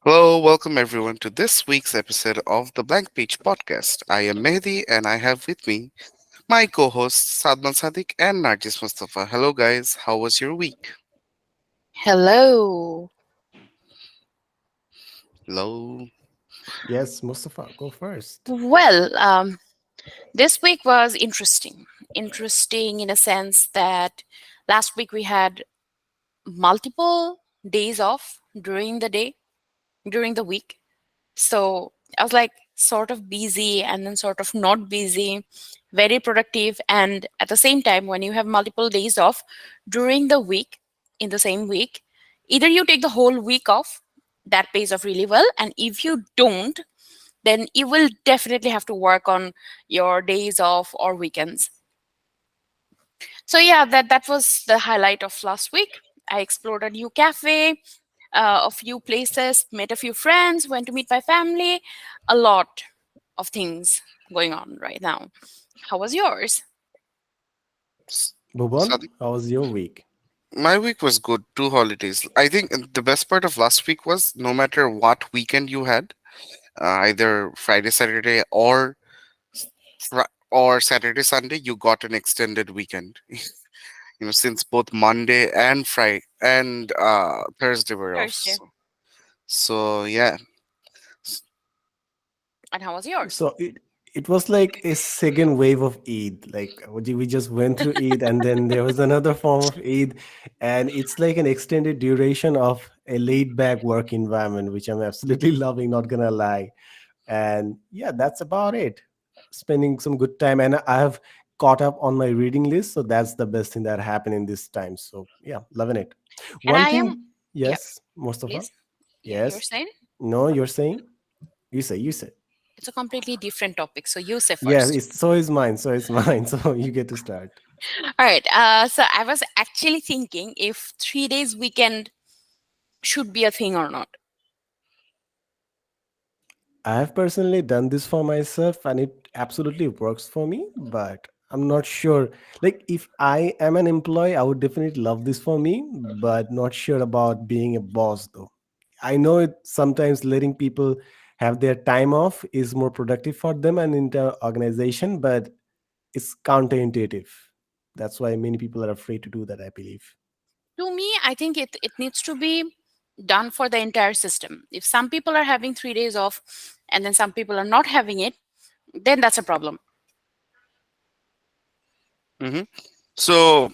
Hello, welcome everyone to this week's episode of the Blank Page Podcast. I am Mehdi and I have with me my co hosts Sadman Sadiq and Narjis Mustafa. Hello, guys, how was your week? Hello. Hello. Yes, Mustafa, go first. Well, this week was interesting. Interesting in a sense that last week we had multiple days off during the day, during the week. So I was like sort of busy and then sort of not busy, very productive. And at the same time, when you have multiple days off during the week, in the same week, either you take the whole week off, that pays off really well. And if you don't, then you will definitely have to work on your days off or weekends. So yeah, that was the highlight of last week. I explored a new cafe, a few places, met a few friends, went to meet my family. A lot of things going on right now. How was yours? S- Bhuvan, Sadiq, how was your week? my week was good. Two holidays. I think the best part of last week was no matter what weekend you had, either Friday, Saturday, or Saturday, Sunday, you got an extended weekend. Since both Monday and Friday and Thursday were off. Thursday. So yeah. S- And how was yours? So it was like a second wave of Eid. Like we just went through Eid, and then there was another form of Eid, and it's like an extended duration of a laid back work environment, which I'm absolutely loving. Not gonna lie, and yeah, that's about it. Spending some good time, and I have caught up on my reading list, so that's the best thing that happened in this time. So yeah, loving it. And One I am, thing, yeah, yes, Mustafa. please. Yeah, you're Yes. saying? No, you're saying? You say. It's a completely different topic. So you say Yeah, first. so is mine. So is mine. So you get to start. All right. So I was actually thinking if 3 days weekend should be a thing or not. I have personally done this for myself and it absolutely works for me, but I'm not sure. Like, if I am an employee, I would definitely love this for me, but not sure about being a boss though. I know it sometimes letting people have their time off is more productive for them and in the organization, but it's counterintuitive. That's why many people are afraid to do that, I believe. To me, I think it needs to be done for the entire system. If some people are having 3 days off and then some people are not having it, then that's a problem. mhm. So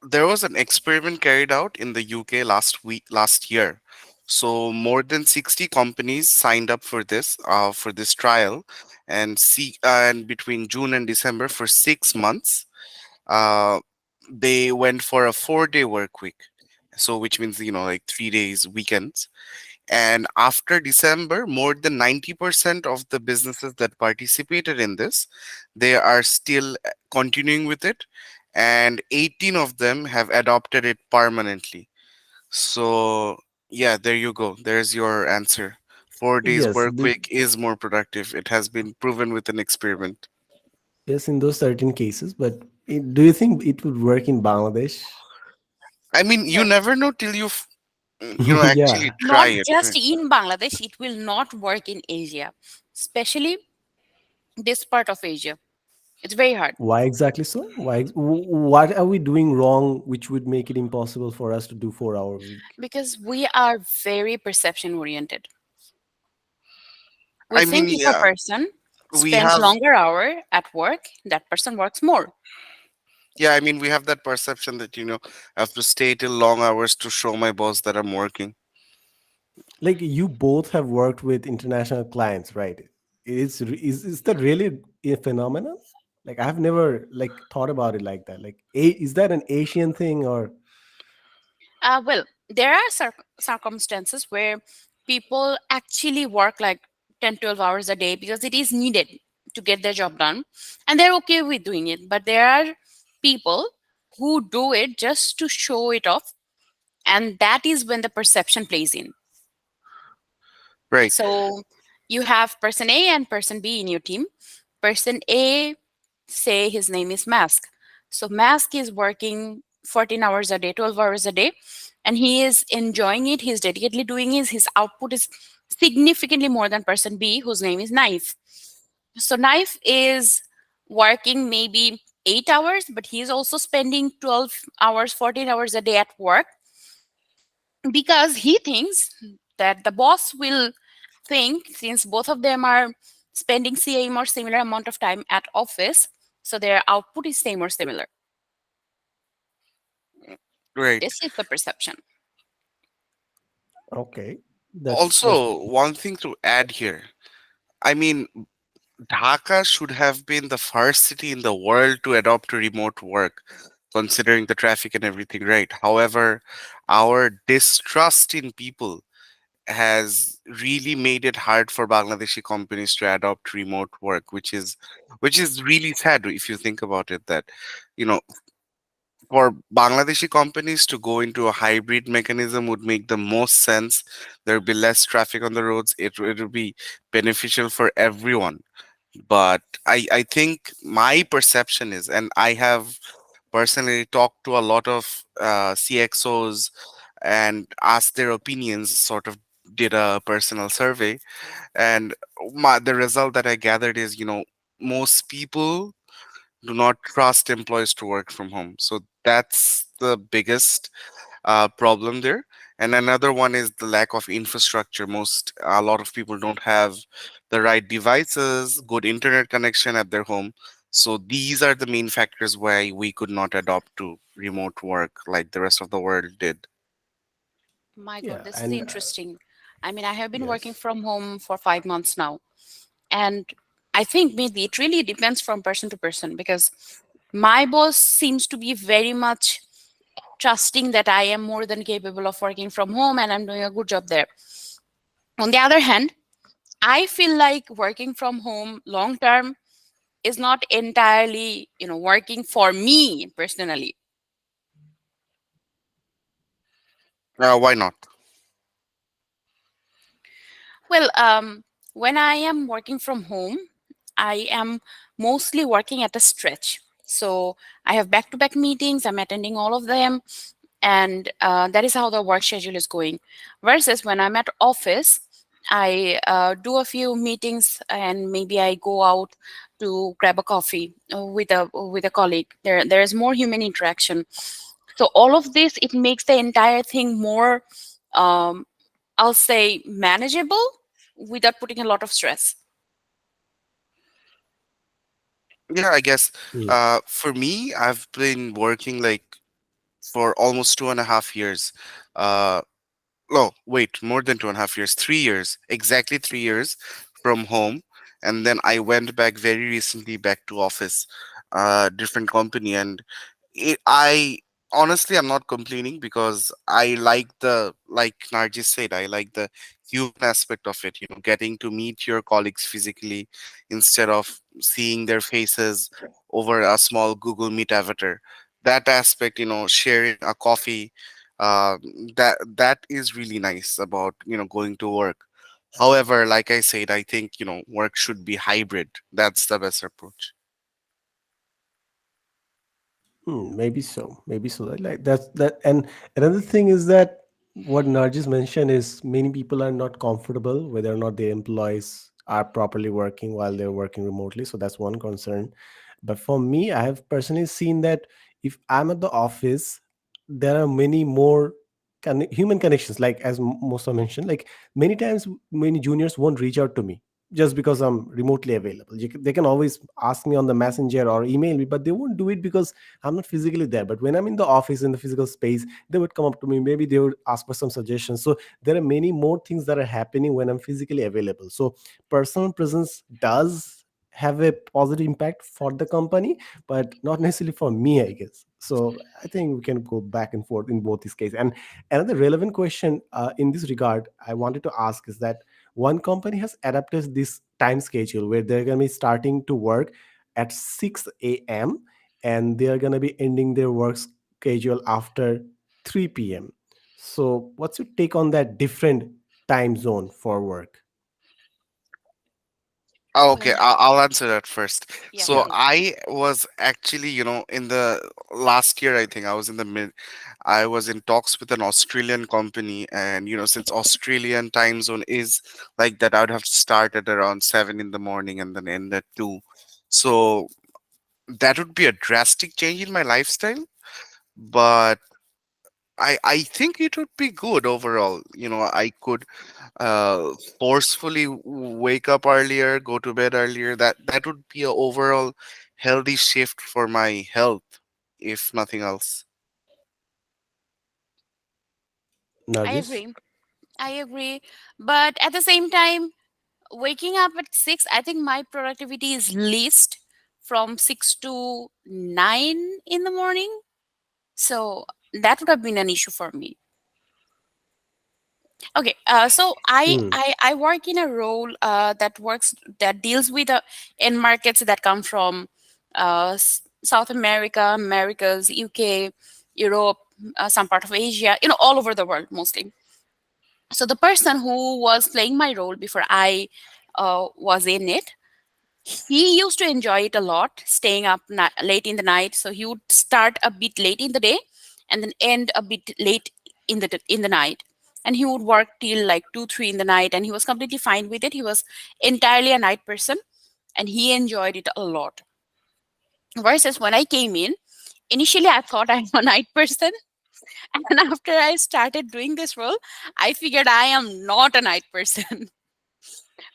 there was an experiment carried out in the UK last year. So more than 60 companies signed up for this trial, and between June and December for 6 months, uh, they went for a 4-day work week. So which means like 3 days weekends. And after December, more than 90% of the businesses that participated in this, they are still continuing with it. And 18 of them have adopted it permanently. So, yeah, there you go. There's your answer. 4 days Yes, work week is more productive. It has been proven with an experiment. yes, in those certain cases, but do you think it would work in Bangladesh? I mean, you Well, never know till actually Yeah. try not it. just in Bangladesh, it will not work in Asia, especially this part of Asia. It's very hard Why exactly so? What are we doing wrong which would make it impossible for us to do 4 hour week? because we are very perception oriented. We I think mean, if a yeah, person we spends have longer hour at work, that person works more. Yeah, I mean, we have that perception that, I have to stay till long hours to show my boss that I'm working. Like you both have worked with international clients, right? Is that really a phenomenon? Like I've never like thought about it like that. Like is that an Asian thing or Well, there are circumstances where people actually work like 10, 12 hours a day because it is needed to get their job done. And they're okay with doing it. But there are people who do it just to show it off. And that is when the perception plays in. Right. So you have person A and person B in your team. Person A, say his name is Mask. So Mask is working 14 hours a day, 12 hours a day, and he is enjoying it, he's dedicatedly doing it, his output is significantly more than person B, whose name is Knife. So Knife is working maybe 8 hours, but he's also spending 12 hours, 14 hours a day at work, because he thinks that the boss will think, since both of them are spending same or similar amount of time at office, so their output is same or similar. Right. This is the perception. Okay, that's Also, one thing to add here. I mean, Dhaka should have been the first city in the world to adopt remote work, considering the traffic and everything, right? However, our distrust in people has really made it hard for Bangladeshi companies to adopt remote work, which is really sad if you think about it. That, you know, for Bangladeshi companies to go into a hybrid mechanism would make the most sense. There would be less traffic on the roads. It would be beneficial for everyone. But I think my perception is, and I have personally talked to a lot of CXOs and asked their opinions, sort of did a personal survey, and the result that I gathered is, most people do not trust employees to work from home. So that's the biggest problem there. And another one is the lack of infrastructure. A lot of people don't have the right devices, good internet connection at their home. So these are the main factors why we could not adopt to remote work like the rest of the world did. My God, yeah, this is and interesting. I mean, I have been working yes. from home for 5 months now, and I think maybe it really depends from person to person, because my boss seems to be very much trusting that I am more than capable of working from home and I'm doing a good job there. On the other hand, I feel like working from home long term is not entirely, working for me personally. Why not? Well, when I am working from home, I am mostly working at a stretch. So I have back to back meetings, I'm attending all of them, and that is how the work schedule is going. Versus when I'm at office, I do a few meetings and maybe I go out to grab a coffee with a colleague. There is more human interaction. So all of this, it makes the entire thing more, um, I'll say, manageable without putting a lot of stress. Yeah, I guess Hmm. for me, I've been working like for almost 2.5 years. Uh, Oh, wait, more than 2.5 years, 3 years, exactly 3 years from home. And then I went back very recently back to office, different company. And I honestly, I'm not complaining because I like like Narjis said, I like the human aspect of it, getting to meet your colleagues physically instead of seeing their faces over a small Google Meet avatar. That aspect, sharing a coffee, uh, that is really nice about, going to work. However, like I said, I think, work should be hybrid. That's the best approach. Maybe so. Maybe so. Like that's that. And another thing is that what Narjis mentioned is many people are not comfortable whether or not their employees are properly working while they're working remotely. So that's one concern. But for me, I have personally seen that if I'm at the office, there are many more human connections. Like as Musa mentioned, like many times, many juniors won't reach out to me just because I'm remotely available. They can always ask me on the messenger or email me, but they won't do it because I'm not physically there. But when I'm in the office in the physical space, they would come up to me. Maybe they would ask for some suggestions. So there are many more things that are happening when I'm physically available. So personal presence does have a positive impact for the company, but not necessarily for me, I guess. So I think we can go back and forth in both these cases. And another relevant question in this regard I wanted to ask is that one company has adapted this time schedule where they're going to be starting to work at 6 a.m. and they are going to be ending their work schedule after 3 p.m. So, what's your take on that different time zone for work? Oh, Go okay, ahead. I'll answer that first. Yeah, So Yeah. please. I was actually, in the last year, I think I was in the I was in talks with an Australian company, and since Australian time zone is like that, I would have to start at around 7 in the morning and then end at 2. So that would be a drastic change in my lifestyle, but I think it would be good overall. I could forcefully wake up earlier, go to bed earlier. That would be a overall healthy shift for my health, if nothing else. I Nargis? agree. I agree. But at the same time, waking up at 6, I think my productivity is least from 6 to 9 in the morning. So that would have been an issue for me. Okay, so Hmm. I work in a role that deals with end markets that come from South America, Americas, UK, Europe, some part of Asia, all over the world mostly. So the person who was playing my role before I was in it, he used to enjoy it a lot, staying up late in the night. So he would start a bit late in the day and then end a bit late in the night. And he would work till like 2, 3 in the night, and he was completely fine with it. He was entirely a night person, and he enjoyed it a lot. Versus when I came in, initially I thought I'm a night person, and after I started doing this role, I figured I am not a night person.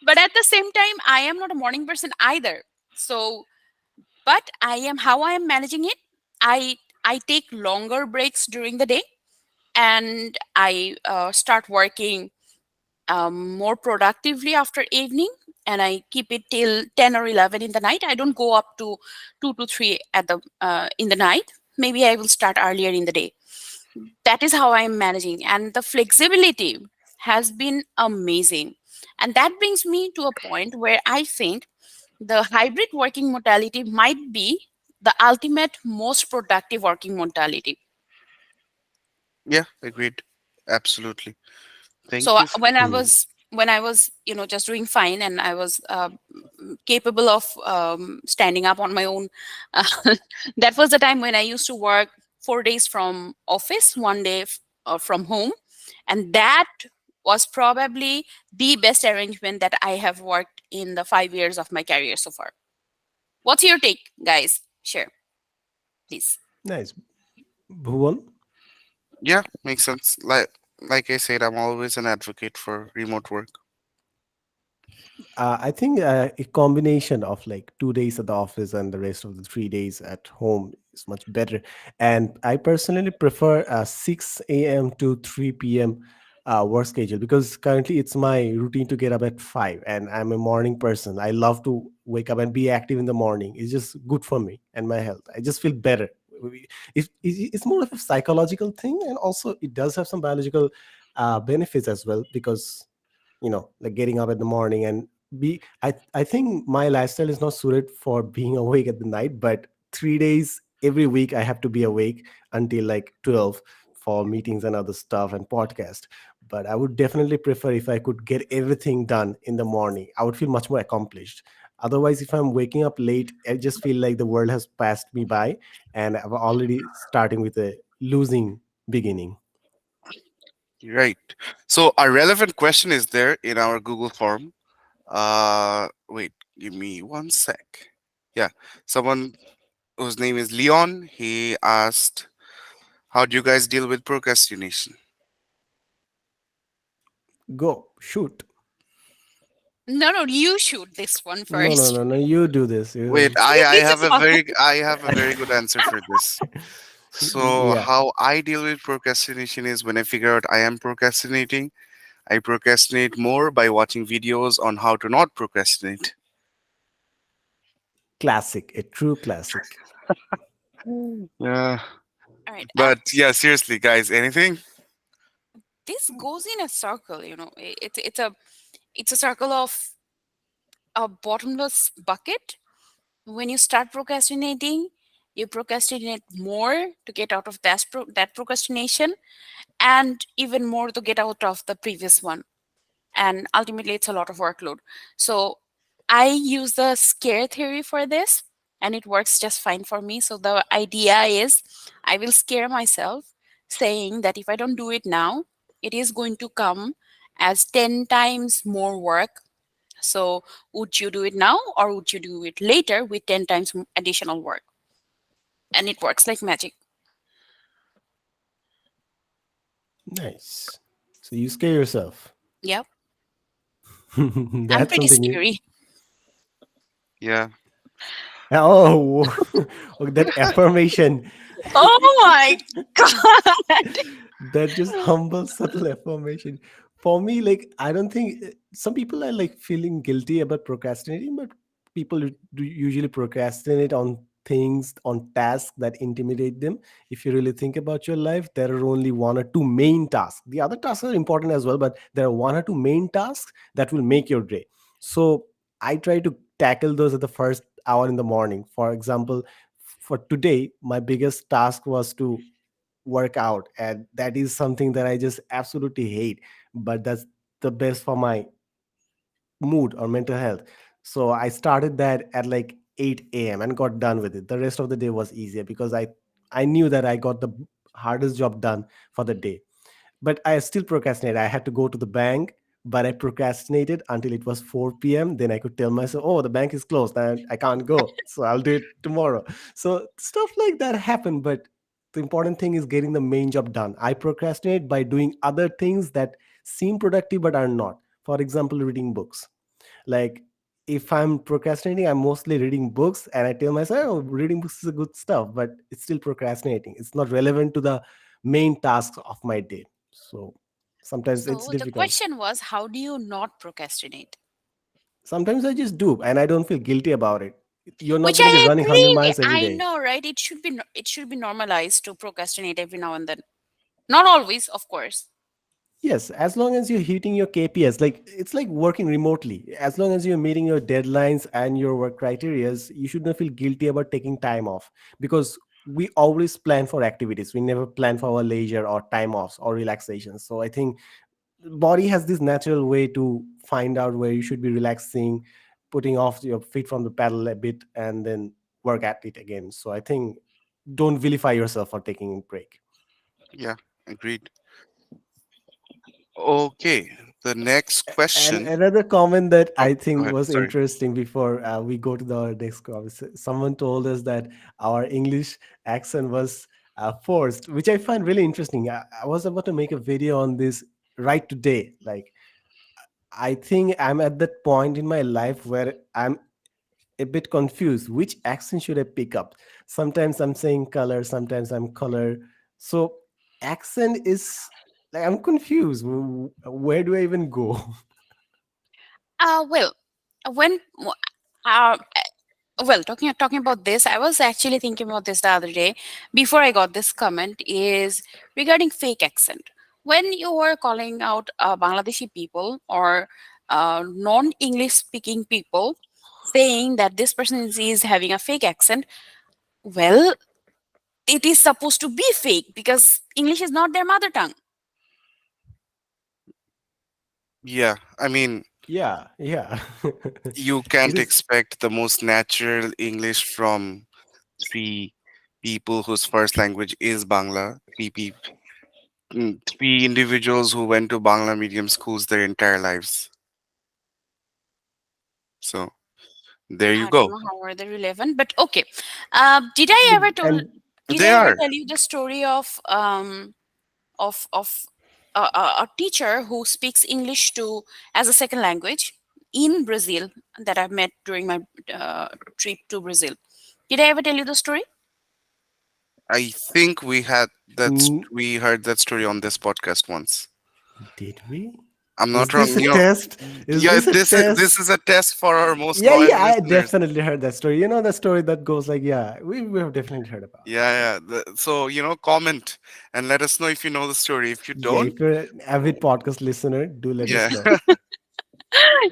But at the same time, I am not a morning person either. So but I am how I am managing it. I take longer breaks during the day, and I start working more productively after evening, and I keep it till 10 or 11 in the night. I don't go up to 2 to 3 at the in the night. Maybe I will start earlier in the day. That is how I am managing, and the flexibility has been amazing. And that brings me to a point where I think the hybrid working modality might be the ultimate most productive working modality. Yeah, agreed. Absolutely. So Thank you. Hmm. when I was just doing fine, and I was capable of standing up on my own, uh, that was the time when I used to work 4 days from office, 1 day from home, and that was probably the best arrangement that I have worked in the 5 years of my career so far. What's your take, guys? Share, please. Nice. Bhuvan? Yeah, makes sense. Like I said, I'm always an advocate for remote work. I think a combination of like 2 days at the office and the rest of the 3 days at home is much better. And I personally prefer 6 a.m. to 3 p.m. Work schedule, because currently it's my routine to get up at 5, and I'm a morning person. I love to wake up and be active in the morning. It's just good for me and my health. I just feel better. It's more of a psychological thing, and also it does have some biological benefits as well, because like getting up in the morning and I think my lifestyle is not suited for being awake at the night, but 3 days every week I have to be awake until like 12 for meetings and other stuff and podcast. But I would definitely prefer if I could get everything done in the morning. I would feel much more accomplished. Otherwise, if I'm waking up late, I just feel like the world has passed me by, and I'm already starting with a losing beginning. Right. So a relevant question is there in our Google form. Wait, give me one sec. Yeah, someone whose name is Leon. He asked, "How do you guys deal with procrastination?" Go shoot. No, no, you shoot this one No, no, first. no, no. You do this. Wait, You. I This have is a fun. very good answer for this. So Yeah, how I deal with procrastination is when I figure out I am procrastinating, I procrastinate more by watching videos on how to not procrastinate. classic. A true classic. Yeah. All right, and But yeah, seriously, guys, anything? this goes in a circle. It's a circle of a bottomless bucket. When you start procrastinating, you procrastinate more to get out of that procrastination, and even more to get out of the previous one. And ultimately, it's a lot of workload. So I use the scare theory for this, and it works just fine for me. So the idea is I will scare myself saying that if I don't do it now, it is going to come as 10 times more work. So would you do it now or would you do it later with 10 times additional work? And it works like magic. Nice. So you scare yourself. Yep. I'm That's pretty something new. scary. Yeah. Oh, that affirmation. Oh my god. That just humble, subtle affirmation. For me, like, I don't think some people are like feeling guilty about procrastinating, but people do usually procrastinate on things, on tasks that intimidate them. If you really think about your life, there are only one or two main tasks. The other tasks are important as well, but there are one or two main tasks that will make your day. So I try to tackle those at the first hour in the morning. For example, for today, my biggest task was to work out, and that is something that I just absolutely hate, but that's the best for my mood or mental health. So I started that at like 8 a.m. and got done with it. The rest of the day was easier because I knew that I got the hardest job done for the day. But I still procrastinated. I had to go to the bank, but I procrastinated until it was 4 p.m. Then I could tell myself, oh, the bank is closed and I can't go. So I'll do it tomorrow. So stuff like that happened. But the important thing is getting the main job done. I procrastinate by doing other things that seem productive but are not. For example, reading books. Like, if I'm procrastinating, I'm mostly reading books and I tell myself, oh, reading books is a good stuff, but it's still procrastinating. It's not relevant to the main tasks of my day. So sometimes it's So the difficult. question was, how do you not procrastinate? Sometimes I just do and I don't feel guilty about it. You're not Which going to be I running 100 agree. miles every I day. know, right? It should be normalized to procrastinate every now and then. Not always, of course. Yes, as long as you're hitting your KPIs, like it's like working remotely. As long as you're meeting your deadlines and your work criterias, you should not feel guilty about taking time off, because we always plan for activities. We never plan for our leisure or time offs or relaxation. So I think body has this natural way to find out where you should be relaxing, putting off your feet from the pedal a bit, and then work at it again. So I think don't vilify yourself for taking a break. Yeah. Agreed. Okay. The next And question. another comment that Oh, I go think ahead. was Sorry. interesting before we go to the next comment, someone told us that our English accent was forced, which I find really interesting. I was about to make a video on this right today. Like, I think I'm at that point in my life where I'm a bit confused. Which accent should I pick up? Sometimes I'm saying color, sometimes I'm color. So accent is like I'm confused. Where do I even go? Well, when uh, well, talking about this, I was actually thinking about this the other day before I got this comment is regarding fake accent. When you are calling out Bangladeshi people or non-English speaking people, saying that this person is having a fake accent, well, it is supposed to be fake because English is not their mother tongue. Yeah. I mean, Yeah, yeah. you It can't is. expect the most natural English from three people whose first language is Bangla. Three individuals who went to Bangla medium schools their entire lives. So there you I don't go. know how are they relevant, but okay. Did I ever told? And Did They I ever are. tell you the story of a teacher who speaks English to as a second language in Brazil that I met during my trip to Brazil? Did I ever tell you the story? I think mm, we heard that story on this podcast once. did we? I'm Is not this wrong. a test? Is Yeah, this a this test? is a test for our most Yeah, loyal yeah, I listeners. definitely heard that story. You know, the story that goes like, yeah, we have definitely heard about it. Yeah, yeah. So, comment and let us know if you know the story. If you Yeah, don't, if you're an avid podcast listener, do let us yeah, know.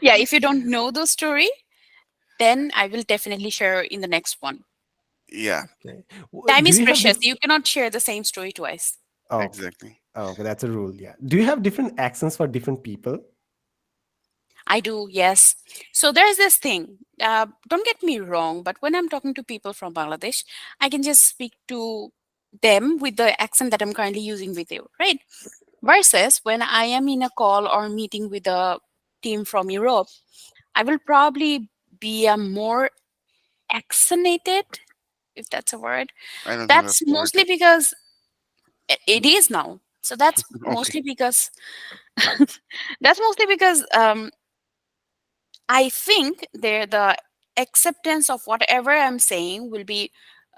Yeah, if you don't know the story, then I will definitely share in the next one. yeah, Okay. Time Do is you have precious. different? You cannot share the same story twice. Oh, exactly. oh, okay, that's a rule. Yeah. Do you have different accents for different people? I do, yes. So there's this thing. Don't get me wrong, but when I'm talking to people from Bangladesh, I can just speak to them with the accent that I'm currently using with you, right? Versus when I am in a call or meeting with a team from Europe, I will probably be a more accented, if that's a word. I don't think That's that's the word. mostly because it is now. So that's Okay. mostly because that's mostly because I think the acceptance of whatever I'm saying will be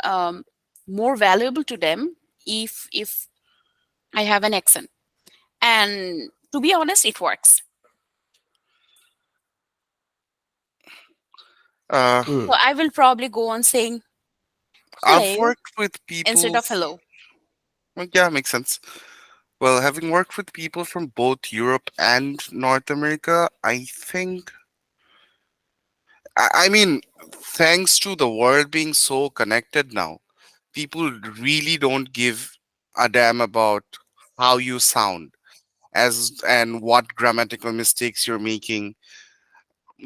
um, more valuable to them if I have an accent. And to be honest, it works. Uh, So Mm. I will probably go on saying I've hello worked with instead people. of hello. Well, yeah, makes sense. Well, having worked with people from both Europe and North America, I think, I mean, thanks to the world being so connected now, people really don't give a damn about how you sound as and what grammatical mistakes you're making.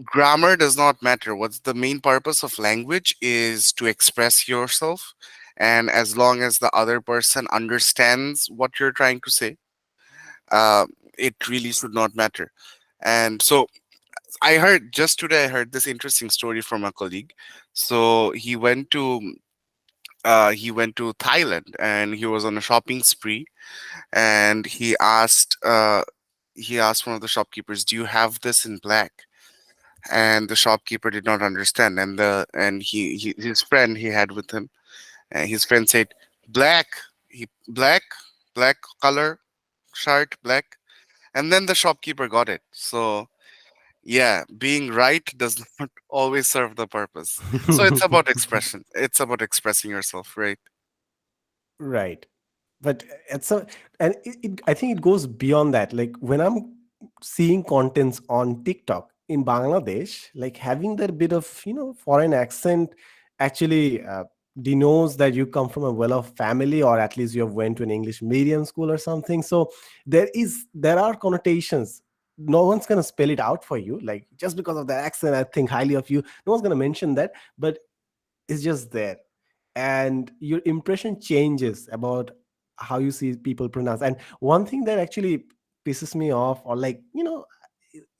Grammar does not matter. What's the main purpose of language is to express yourself, and as long as the other person understands what you're trying to say, uh, it really should not matter. And so I heard just today, I heard this interesting story from a colleague. So he went to Thailand and he was on a shopping spree, and he asked one of the shopkeepers, "Do you have this in black?" And the shopkeeper did not understand, and his friend he had with him, and his friend said, "Black." Black, black color shirt, black. And then the shopkeeper got it. So yeah, being right does not always serve the purpose. So it's about expression. It's about expressing yourself, right? Right. But it's a, and I think it goes beyond that. Like when I'm seeing contents on TikTok in Bangladesh, like having that bit of foreign accent actually denotes that you come from a well-off family, or at least you have went to an English medium school or something. So there are connotations. No one's gonna spell it out for you. Like just because of the accent, I think highly of you. No one's gonna mention that, but it's just there, and your impression changes about how you see people pronounce. And one thing that actually pisses me off, or like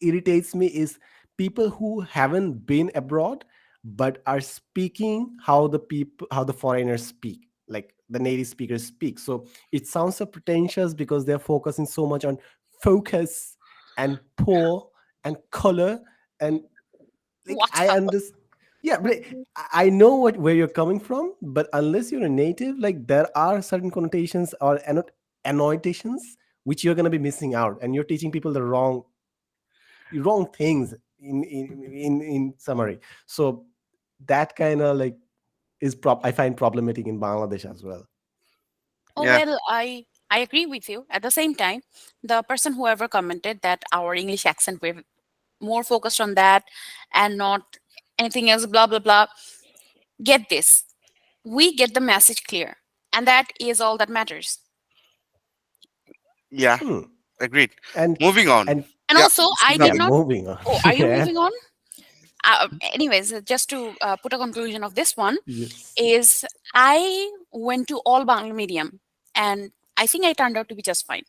irritates me, is people who haven't been abroad but are speaking how the foreigners speak, like the native speakers speak. So it sounds so pretentious because they're focusing so much on focus and pour and color, and like What I happened? understand. Yeah, but I know where you're coming from, but unless you're a native, like there are certain connotations or annotations which you're going to be missing out, and you're teaching people the wrong things in summary. So that kind of like I find problematic in Bangladesh as well. Oh Yeah, well, I agree with you. At the same time, the person whoever commented that our English accent we're more focused on that and not anything else, blah blah blah. Get this. We get the message clear. And that is all that matters. yeah, Hmm. agreed. and Moving on. and And Yeah, also, I yeah, did Sunny. not. moving on. Oh, are you Yeah. moving on? Anyways, just to put a conclusion of this one, Yes. is I went to all Bangla medium, and I think I turned out to be just fine.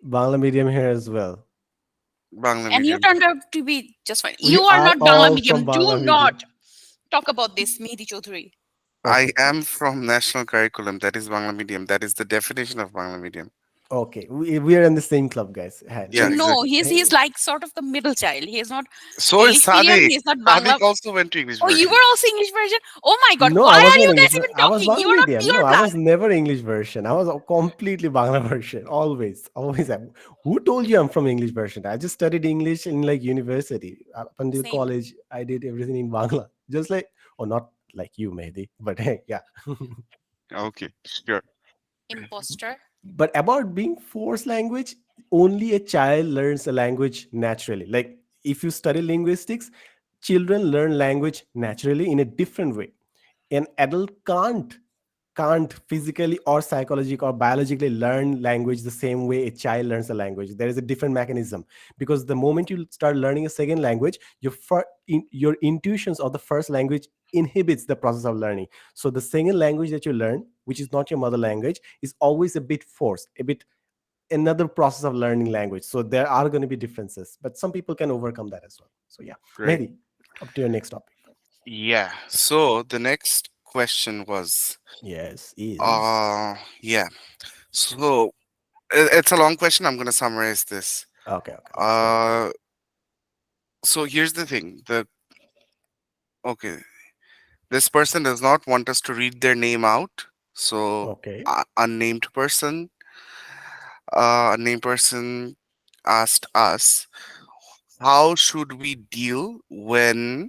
Bangla medium here as well. Bangla And you medium. turned out to be just fine. We You are are not Bangla all medium. from Do Bangla not medium. talk about this, Mehdi Chaudhary. I Okay. am from national curriculum. That is Bangla medium. That is the definition of Bangla medium. Okay, we are in the same club, guys. Yeah, Like, No, exactly. he's like sort of the middle child. He is not So is English medium. Sadik. He is not Sadik Bangla. also went to English Oh, you version. were also English version. Oh my God, no, why I was are not you English. guys even I was talking? You Bangla are not medium. No, pure I blood. was never English version. I was a completely Bangla version. Always, always. Who told you I'm from English version? I just studied English in like university. Up until Same. college, I did everything in Bangla. Just like, or not like you, maybe, but hey, yeah. Okay, sure. Imposter. But about being forced language, only a child learns a language naturally. Like if you study linguistics, children learn language naturally in a different way. An adult can't. can't physically or psychologically or biologically learn language the same way a child learns a language. There is a different mechanism, because the moment you start learning a second language, your intuitions of the first language inhibits the process of learning. So the second language that you learn, which is not your mother language, is always a bit forced, a bit another process of learning language. So there are going to be differences, but some people can overcome that as well. So yeah, Great. Mehdi, up to your next topic. Yeah. So the next question was, Yes, is. yeah. So it's a long question. I'm gonna summarize this. Okay, okay, let's go. Uh, so here's the thing. Okay, this person does not want us to read their name out. So Okay. unnamed person asked us, how should we deal with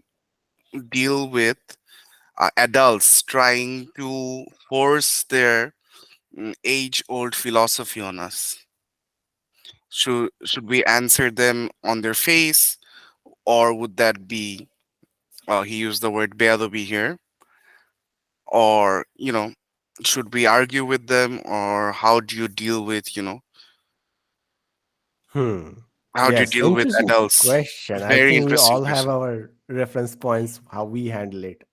adults trying to force their age-old philosophy on us? Should we answer them on their face, or would that be, he used the word Beyadopi here, or should we argue with them, or Hmm. how do you Yes, deal with interesting adults? question. I Very think we interesting all have question. our reference points how we handle it.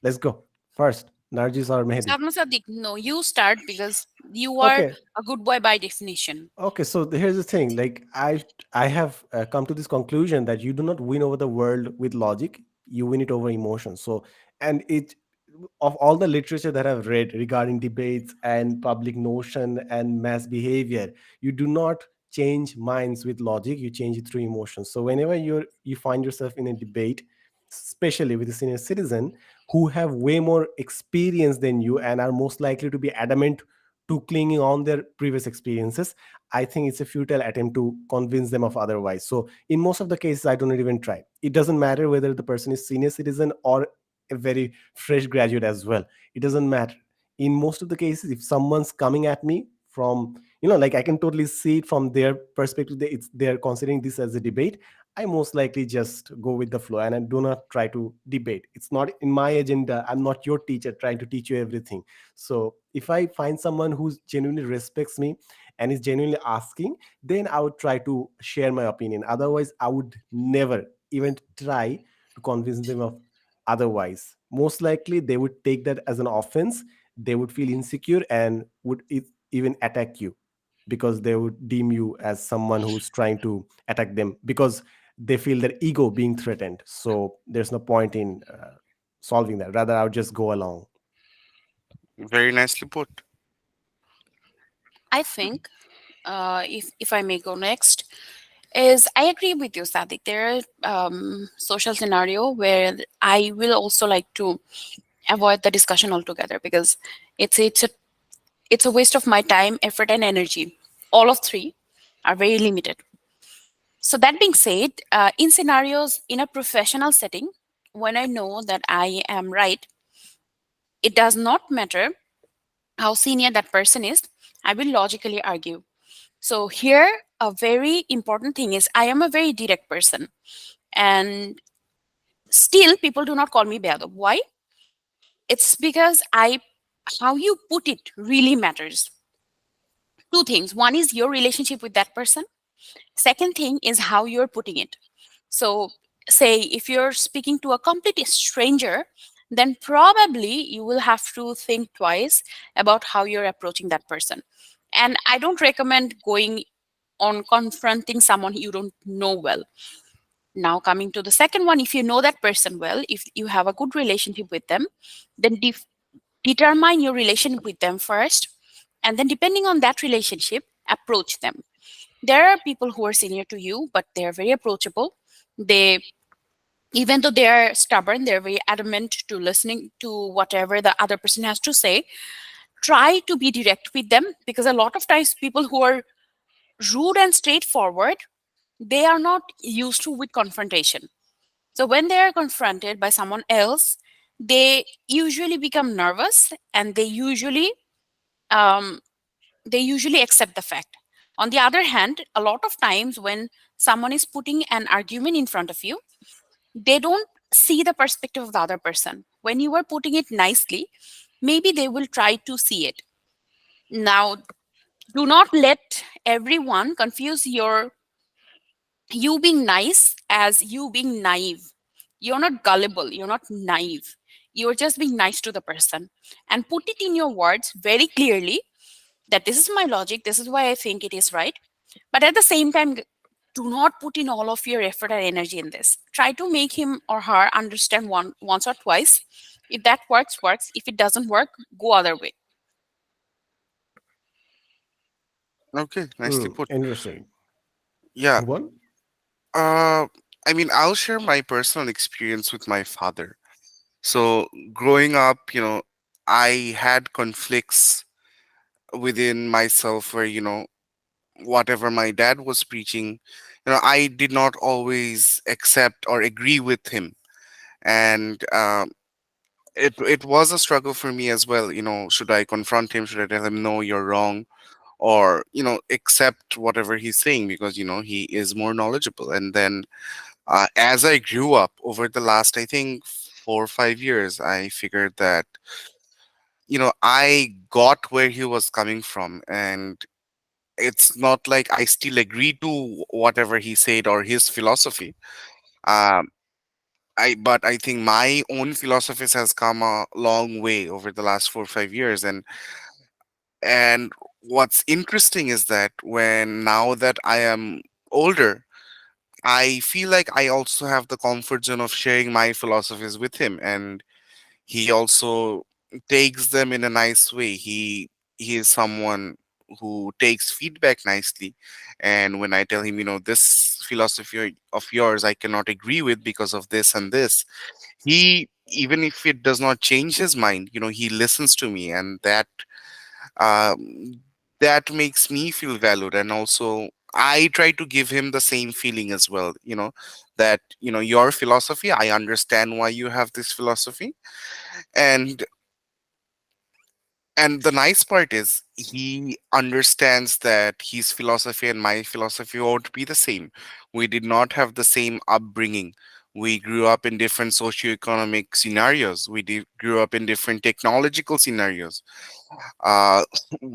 Let's go. First, Narjis or Mehdi. Sadhna Sadiq, no, you start because you are Okay. a good boy by definition. Okay, so here's the thing. Like I have come to this conclusion that you do not win over the world with logic. You win it over emotion. So, and it of all the literature that I've read regarding debates and public notion and mass behavior, you do not change minds with logic. You change it through emotions. So whenever you find yourself in a debate, especially with a senior citizen who have way more experience than you and are most likely to be adamant to clinging on their previous experiences, I think it's a futile attempt to convince them of otherwise. So in most of the cases, I don't even try. It doesn't matter whether the person is senior citizen or a very fresh graduate as well. It doesn't matter. In most of the cases, if someone's coming at me from, like, I can totally see it from their perspective, they're considering this as a debate. I most likely just go with the flow and I do not try to debate. It's not in my agenda. I'm not your teacher trying to teach you everything. So if I find someone who genuinely respects me and is genuinely asking, then I would try to share my opinion. Otherwise, I would never even try to convince them of otherwise. Most likely, they would take that as an offense. They would feel insecure and would even attack you, because they would deem you as someone who's trying to attack them, because they feel their ego being threatened. So there's no point in solving that. Rather, I would just go along. Very nicely put. I think, if I may go next, is I agree with you, Sadik. There are social scenario where I will also like to avoid the discussion altogether because it's it's a it's a waste of my time, effort, and energy. All of three are very limited. So that being said, in scenarios in a professional setting, when I know that I am right, it does not matter how senior that person is. I will logically argue. So here, a very important thing is I am a very direct person, and still people do not call me Beado. Why? It's because I how you put it really matters. Two things. One is your relationship with that person. Second thing is how you're putting it. So, say if you're speaking to a complete stranger, then probably you will have to think twice about how you're approaching that person. And I don't recommend going on confronting someone you don't know well. Now, coming to the second one, if you know that person well, if you have a good relationship with them, then determine your relationship with them first. And then, depending on that relationship, approach them. There are people who are senior to you, but they're very approachable. They, even though they are stubborn, they're very adamant to listening to whatever the other person has to say. Try to be direct with them, because a lot of times people who are rude and straightforward, they are not used to with confrontation. So when they are confronted by someone else, they usually become nervous, and um, they usually accept the fact. On the other hand, a lot of times when someone is putting an argument in front of you, they don't see the perspective of the other person. When you are putting it nicely, maybe they will try to see it. Now, do not let everyone confuse you being nice as you being naive. You're not gullible, you're not naive. You're just being nice to the person, and put it in your words very clearly that this is my logic, this is why I think it is right. But at the same time, do not put in all of your effort and energy in this. Try to make him or her understand once or twice. If that works. If it doesn't work, go other way. Okay, nicely put. Interesting. Yeah. One. Uh, I mean, I'll share my personal experience with my father. So, growing up, I had conflicts within myself where, whatever my dad was preaching, I did not always accept or agree with him. And it was a struggle for me as well. Should I confront him? Should I tell him, no, you're wrong? Or, accept whatever he's saying because, he is more knowledgeable. And then as I grew up over the last, I think, 4 or 5 years, I figured that, I got where he was coming from. And it's not like I still agree to whatever he said or his philosophy. Um, but I think my own philosophies has come a long way over the last 4 or 5 years. And what's interesting is that when now that I am older, I feel like I also have the comfort zone of sharing my philosophies with him, and he also takes them in a nice way. He is someone who takes feedback nicely, and when I tell him, this philosophy of yours I cannot agree with because of this and this, he, even if it does not change his mind, he listens to me, and um, that makes me feel valued. And also I try to give him the same feeling as well, that your philosophy, I understand why you have this philosophy. And and the nice part is he understands that his philosophy and my philosophy won't be the same. We did not have the same upbringing. We grew up in different socioeconomic scenarios. Grew up in different technological scenarios. uh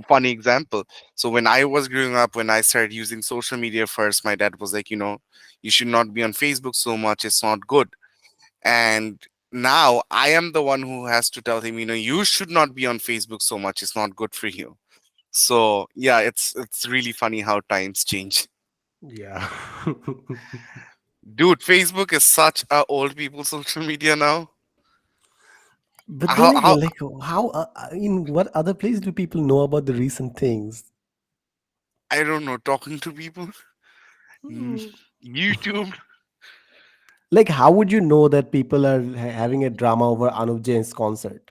Funny example. So when I was growing up, when I started using social media first, my dad was like, you should not be on Facebook so much, it's not good. And now I am the one who has to tell him, you should not be on Facebook so much, it's not good for you. So yeah, it's really funny how times change. Yeah. Dude, Facebook is such a old people social media now. But then How again, like, how in what other place do people know about the recent things? I don't know, talking to people. Mm, Hmm. YouTube. Like, how would you know that people are having a drama over Anup Jain's concert?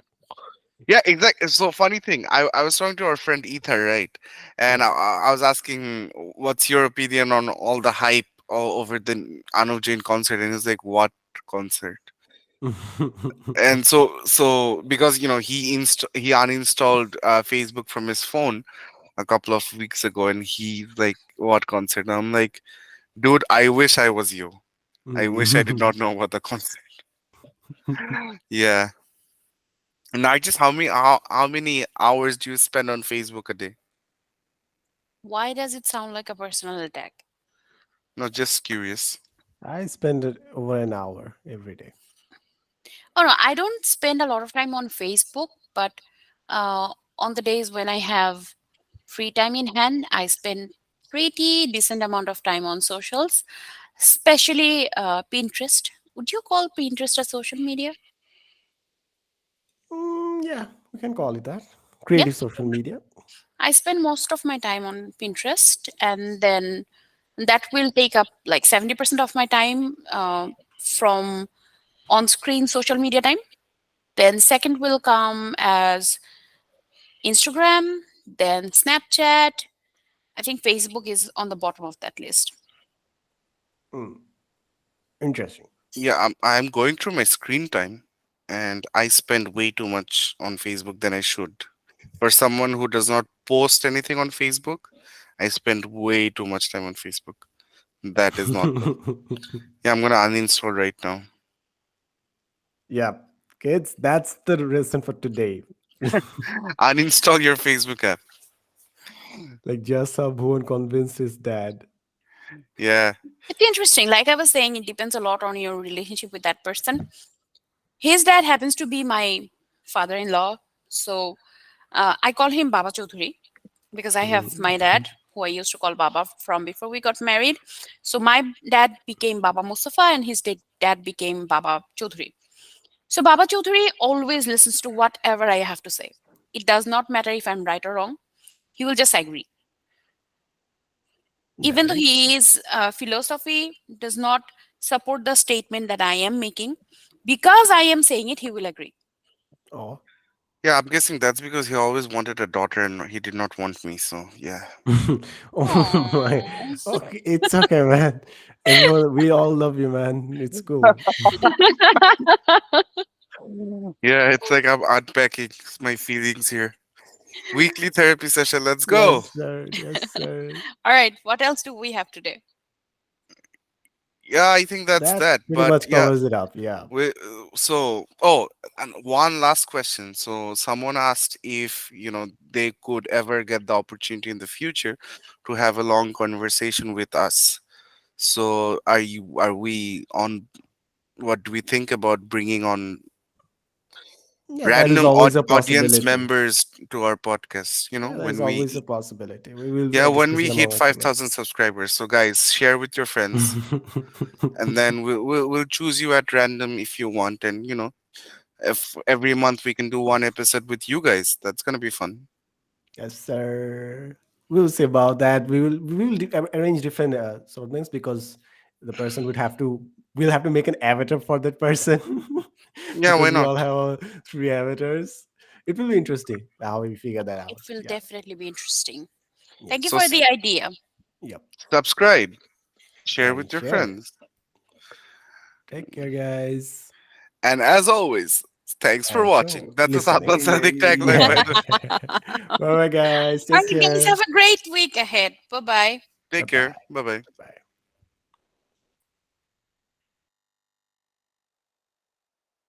Yeah, exactly. So funny thing, I was talking to our friend Ether, right? And Yeah. I was asking him, what's your opinion on all the hype over the Anuv Jain concert? And he's like, what concert? And so because he uninstalled Facebook from his phone a couple of weeks ago, and he's like, what concert? And I'm like, dude, I wish I was you. I wish I did not know about the concert. Yeah. Nargis, how many hours do you spend on Facebook a day? Why does it sound like a personal attack? No, just curious. I spend it over an hour every day. Oh no, I don't spend a lot of time on Facebook, but on the days when I have free time in hand, I spend pretty decent amount of time on socials, especially Pinterest. Would you call Pinterest a social media? Yeah, we can call it that. Yep. Creative social media. I spend most of my time on Pinterest, and then that will take up like 70% of my time from on screen social media time. Then, second will come as Instagram, then Snapchat. I think Facebook is on the bottom of that list. Mm, interesting. Yeah, I'm going through my screen time, and I spend way too much on Facebook than I should. For someone who does not post anything on Facebook, I spend way too much time on Facebook. That is not good. Yeah, I'm gonna uninstall right now. Yeah, kids, that's the lesson for today. Uninstall your Facebook app. Like just how Bhuvan convinced his dad. Yeah. It's interesting. Like I was saying, it depends a lot on your relationship with that person. His dad happens to be my father-in-law, so I call him Baba Chaudhuri because I have my Mm. dad who I used to call Baba from before we got married. So my dad became Baba Mustafa, and his dad became Baba Chaudhuri. So Baba Chaudhuri always listens to whatever I have to say. It does not matter if I'm right or wrong. He will just agree. Even though Nice. his philosophy does not support the statement that I am making, because I am saying it, he will agree. Oh. Yeah, I'm guessing that's because he always wanted a daughter and he did not want me. So, yeah. Oh my. Aww. Okay, it's okay, man. Everyone, we all love you, man. It's cool. Yeah, it's like I'm unpacking my feelings here. Weekly therapy session. Let's go. Yes, sir. Yes, sir. All right, what else do we have today? Yeah, I think that's That that. pretty But much yeah, covers it up. Yeah. and one last question. So, someone asked if, they could ever get the opportunity in the future to have a long conversation with us. So, are we on, what do we think about bringing on Yeah, that is random always a audience possibility. members to our podcast, Yeah, that is when always we a possibility. We will yeah, when discuss we it hit among us again. 5,000 subscribers. So guys, share with your friends, and then we'll choose you at random if you want, and if every month we can do one episode with you guys, that's gonna be fun. Yes, sir. We'll see about that. We will arrange different sort of things because the person would have to. We'll have to make an avatar for that person Yeah, why because we not? all have our three avatars. It will be interesting how we figure that It out. will Yeah. definitely be interesting. Thank you Yes. So for the idea. Yep. subscribe, share And with your share. friends, Take care, guys. and as always, thanks for And watching. for That's a listening. Satman Sadik tagline, Yeah. by the way. Bye, bye, guys. All Take right, guys, care. have a great week ahead. Bye bye. Bye Take care. bye. Bye bye. Bye bye.